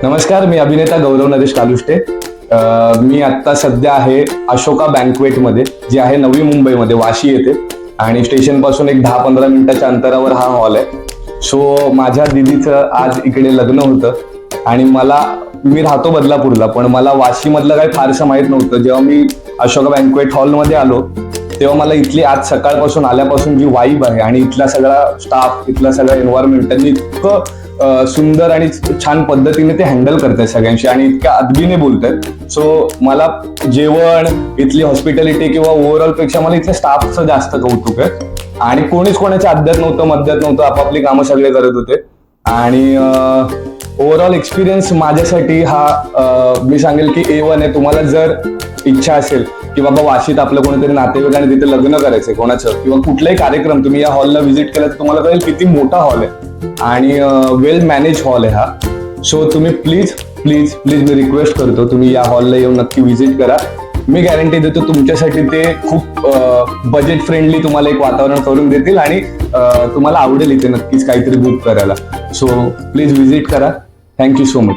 नमस्कार, मी अभिनेता गौरव नरेश कालुष्टे. मी आत्ता सध्या आहे अशोका बँकवेटमध्ये, जे आहे नवी मुंबईमध्ये वाशी येथे, आणि स्टेशन पासून एक 10-15 मिनिटाच्या अंतरावर हा हॉल आहे. सो माझ्या दिदीचं आज इकडे लग्न होतं आणि मी राहतो बदलापूरला, पण मला वाशी मधलं काही फारसं माहित नव्हतं. जेव्हा मी अशोका बँकवेट हॉलमध्ये आलो तेव्हा मला इथली आज सकाळपासून आल्यापासून जी वाईब आहे आणि इथला सगळा स्टाफ, इथला सगळा एन्व्हायरमेंट, त्यांनी इतकं सुंदर आणि छान पद्धतीने ते हँडल करतात सगळ्यांशी आणि इतक्या अदबीने बोलतात. सो मला जेवण, इथली हॉस्पिटॅलिटी किंवा ओव्हरऑल पेक्षा मला इथल्या स्टाफचं जास्त कौतुक आहे. आणि कोणीच कोणाच्या अद्यात नव्हतं, मध्यात नव्हतं, आपापली कामं सगळे करत होते. आणि ओव्हरऑल एक्सपिरियन्स माझ्यासाठी हा मी सांगेल की A1 आहे. तुम्हाला जर इच्छा असेल की बाबा वाशीत आपलं कोणीतरी नातेवाईक आणि तिथे लग्न करायचंय कोणाचं, किंवा कुठलाही कार्यक्रम तुम्ही या हॉलला व्हिजिट केला तर तुम्हाला कळेल किती मोठा हॉल आहे आणि वेल मॅनेज हॉल आहे हा. सो तुम्ही please please please me request करतो, तुम्ही या हॉलला येऊन नक्की व्हिजिट करा. मी गॅरंटी देतो तुमच्यासाठी ते खूप बजेट फ्रेंडली तुम्हाला एक वातावरण करून देतील आणि तुम्हाला आवडेल इथे नक्कीच काहीतरी बुक करायला. सो प्लीज व्हिजिट करा. Thank you so much.